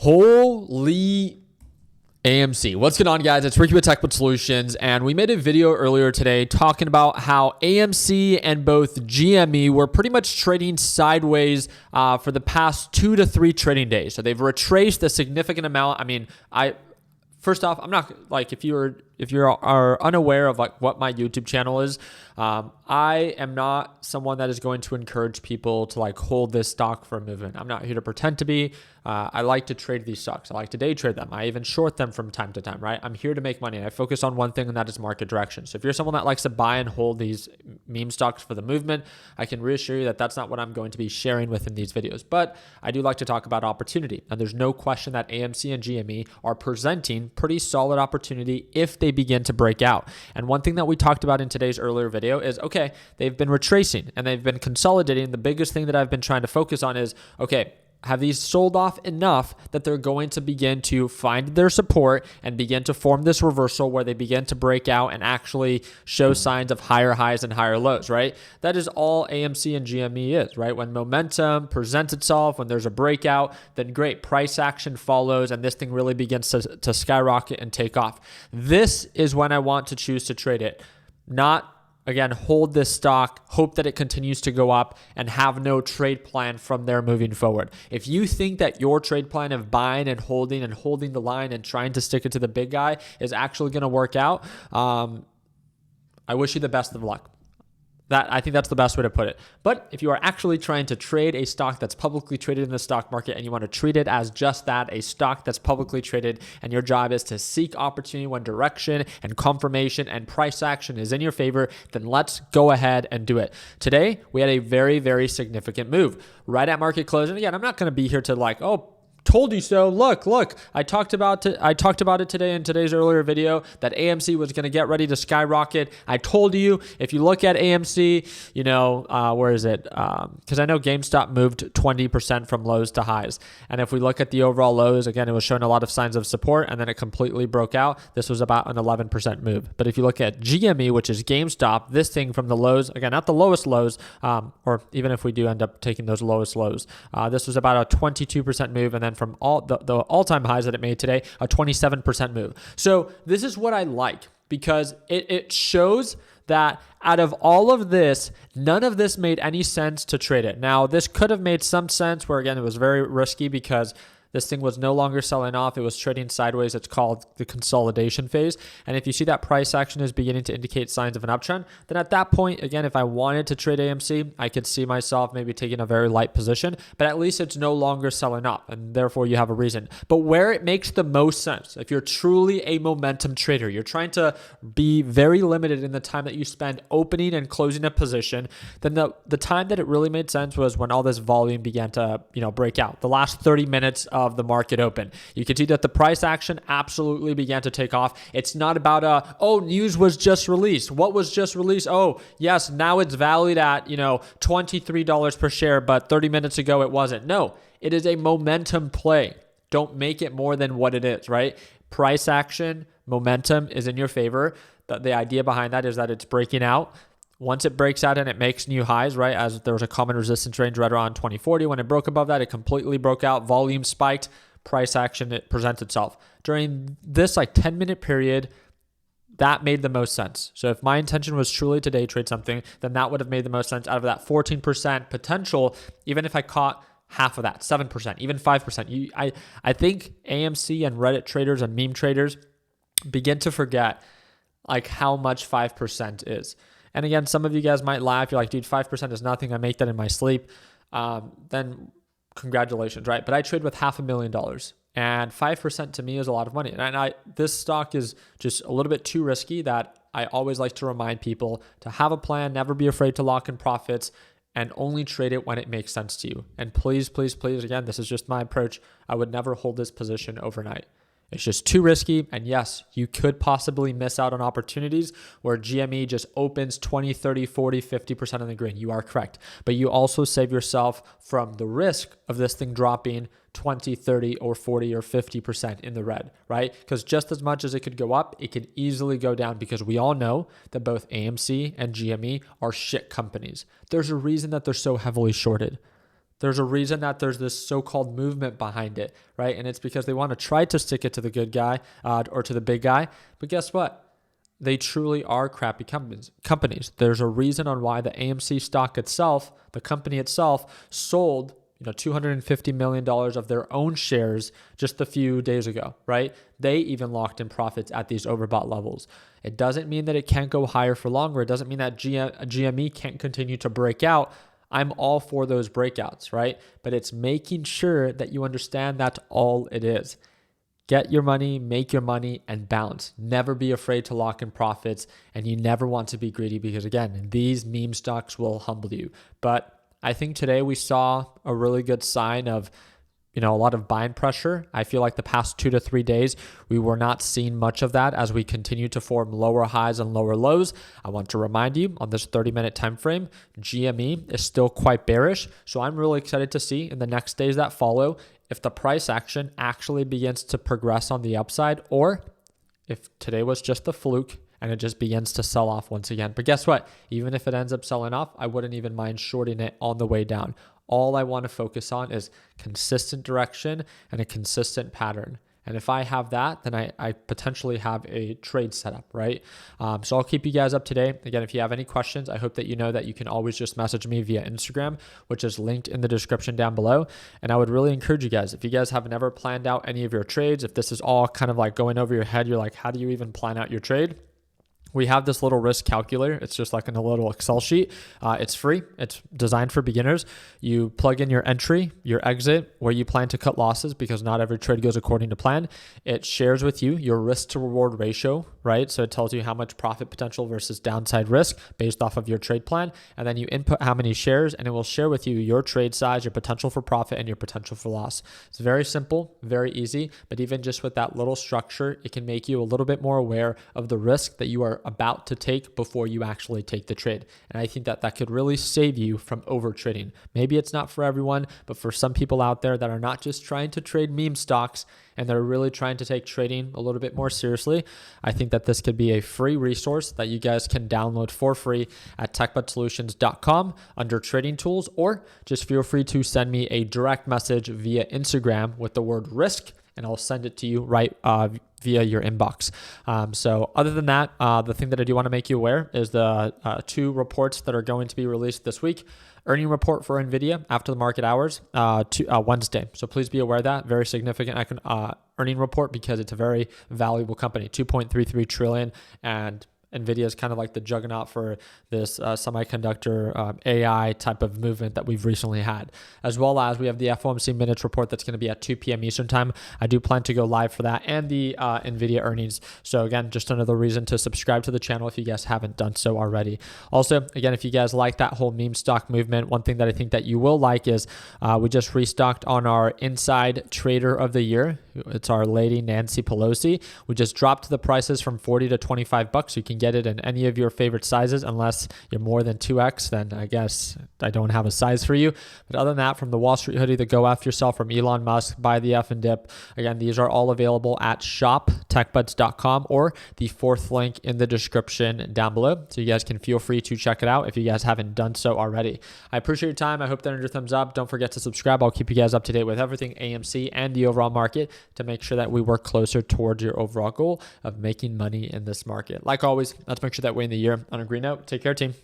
Holy AMC. What's going on, guys? It's Ricky with TechBud Solutions, and we made a video earlier today talking about how AMC and both GME were pretty much trading sideways for the past 2 to 3 trading days. So they've retraced a significant amount. I mean, first off, I'm not like, if you are unaware of like what my YouTube channel is, I am not someone that is going to encourage people to like hold this stock for a movement. I'm not here to pretend to be. I like to trade these stocks. I like to day trade them. I even short them from time to time, right? I'm here to make money. I focus on one thing, and that is market direction. So if you're someone that likes to buy and hold these meme stocks for the movement, I can reassure you that that's not what I'm going to be sharing within these videos. But I do like to talk about opportunity. And there's no question that AMC and GME are presenting pretty solid opportunity if they begin to break out. And one thing that we talked about in today's earlier video is, okay, they've been retracing and they've been consolidating. The biggest thing that I've been trying to focus on is, okay, have these sold off enough that they're going to begin to find their support and begin to form this reversal where they begin to break out and actually show signs of higher highs and higher lows, right? That is all AMC and GME is, right? When momentum presents itself, when there's a breakout, then great, price action follows and this thing really begins to skyrocket and take off. This is when I want to choose to trade it, not again, hold this stock, hope that it continues to go up, and have no trade plan from there moving forward. If you think that your trade plan of buying and holding the line and trying to stick it to the big guy is actually going to work out, I wish you the best of luck. I think that's the best way to put it. But if you are actually trying to trade a stock that's publicly traded in the stock market and you want to treat it as just that, a stock that's publicly traded, and your job is to seek opportunity when direction and confirmation and price action is in your favor, then let's go ahead and do it. Today, we had a very, very significant move. Right at market close, and again, I'm not going to be here to like, oh, told you so. Look, I talked about it today in today's earlier video that AMC was going to get ready to skyrocket. I told you, if you look at AMC, where is it? Because I know Gamestop moved 20% from lows to highs. And if we look at the overall lows, again, it was showing a lot of signs of support and then it completely broke out. This was about an 11% move. But if you look at GME, which is GameStop, this thing from the lows, again, not the lowest lows, or even if we do end up taking those lowest lows, this was about a 22% move. And then from all the all-time highs that it made today, a 27% move. So this is what I like, because it shows that out of all of this, none of this made any sense to trade it. Now, this could have made some sense where, again, it was very risky because this thing was no longer selling off. It was trading sideways. It's called the consolidation phase. And if you see that price action is beginning to indicate signs of an uptrend, then at that point, again, if I wanted to trade AMC, I could see myself maybe taking a very light position, but at least it's no longer selling up, and therefore you have a reason. But where it makes the most sense, if you're truly a momentum trader, you're trying to be very limited in the time that you spend opening and closing a position, then the time that it really made sense was when all this volume began to break out. The last 30 minutes of the market open. You can see that the price action absolutely began to take off. It's not about news was just released. What was just released? Oh, yes, now it's valued at, $23 per share, but 30 minutes ago it wasn't. No, it is a momentum play. Don't make it more than what it is, right? Price action, momentum is in your favor. The idea behind that is that it's breaking out. Once it breaks out and it makes new highs, right, as there was a common resistance range right around 2040. When it broke above that, it completely broke out. Volume spiked. Price action, it presents itself. During this 10-minute period, that made the most sense. So if my intention was truly to day trade something, then that would have made the most sense out of that 14% potential, even if I caught half of that, 7%, even 5%. I think AMC and Reddit traders and meme traders begin to forget how much 5% is. And again, some of you guys might laugh. You're like, dude, 5% is nothing. I make that in my sleep. Then congratulations, right? But I trade with $500,000, and 5% to me is a lot of money. And this stock is just a little bit too risky that I always like to remind people to have a plan, never be afraid to lock in profits, and only trade it when it makes sense to you. And please, please, please, again, this is just my approach. I would never hold this position overnight. It's just too risky. And yes, you could possibly miss out on opportunities where GME just opens 20, 30, 40, 50% in the green. You are correct. But you also save yourself from the risk of this thing dropping 20, 30, or 40, or 50% in the red, right? Because just as much as it could go up, it could easily go down, because we all know that both AMC and GME are shit companies. There's a reason that they're so heavily shorted. There's a reason that there's this so-called movement behind it, right? And it's because they want to try to stick it to the good guy or to the big guy. But guess what? They truly are crappy companies. There's a reason on why the AMC stock itself, the company itself, sold $250 million of their own shares just a few days ago, right? They even locked in profits at these overbought levels. It doesn't mean that it can't go higher for longer. It doesn't mean that GME can't continue to break out. I'm all for those breakouts, right? But it's making sure that you understand that's all it is. Get your money, make your money, and bounce. Never be afraid to lock in profits, and you never want to be greedy because, again, these meme stocks will humble you. But I think today we saw a really good sign of a lot of buying pressure. I feel like the past 2 to 3 days, we were not seeing much of that as we continue to form lower highs and lower lows. I want to remind you on this 30-minute time frame, GME is still quite bearish. So I'm really excited to see in the next days that follow if the price action actually begins to progress on the upside, or if today was just a fluke and it just begins to sell off once again. But guess what? Even if it ends up selling off, I wouldn't even mind shorting it on the way down. All I want to focus on is consistent direction and a consistent pattern. And if I have that, then I potentially have a trade setup, right? So I'll keep you guys up to date. Again, if you have any questions, I hope that you know that you can always just message me via Instagram, which is linked in the description down below. And I would really encourage you guys, if you guys have never planned out any of your trades, if this is all kind of like going over your head, you're like, how do you even plan out your trade? We have this little risk calculator. It's just like in a little Excel sheet. It's free. It's designed for beginners. You plug in your entry, your exit, where you plan to cut losses because not every trade goes according to plan. It shares with you your risk to reward ratio, right? So it tells you how much profit potential versus downside risk based off of your trade plan. And then you input how many shares, and it will share with you your trade size, your potential for profit, and your potential for loss. It's very simple, very easy. But even just with that little structure, it can make you a little bit more aware of the risk that you are about to take before you actually take the trade. And I think that that could really save you from over trading. Maybe it's not for everyone, but for some people out there that are not just trying to trade meme stocks and they're really trying to take trading a little bit more seriously, I think that this could be a free resource that you guys can download for free at techbudsolutions.com under trading tools, or just feel free to send me a direct message via Instagram with the word risk, and I'll send it to you right via your inbox. So other than that, the thing that I do want to make you aware is the 2 reports that are going to be released this week. Earning report for NVIDIA after the market hours, Wednesday. So please be aware of that. Very significant earning report because it's a very valuable company, 2.33 trillion, and NVIDIA is kind of like the juggernaut for this semiconductor AI type of movement that we've recently had. As well as we have the FOMC minutes report that's going to be at 2 p.m. Eastern time. I do plan to go live for that, and the NVIDIA earnings. So again, just another reason to subscribe to the channel if you guys haven't done so already. Also, again, if you guys like that whole meme stock movement, one thing that I think that you will like is we just restocked on our Inside Trader of the Year. It's our lady, Nancy Pelosi. We just dropped the prices from $40 to $25. You can get it in any of your favorite sizes, unless you're more than 2X, then I guess I don't have a size for you. But other than that, from the Wall Street hoodie, the Go After Yourself from Elon Musk, Buy the F and Dip. Again, these are all available at shoptechbuds.com or the 4th link in the description down below. So you guys can feel free to check it out if you guys haven't done so already. I appreciate your time. I hope that earned your thumbs up. Don't forget to subscribe. I'll keep you guys up to date with everything AMC and the overall market to make sure that we work closer towards your overall goal of making money in this market. Like always, let's make sure that we end the year on a green note. Take care, team.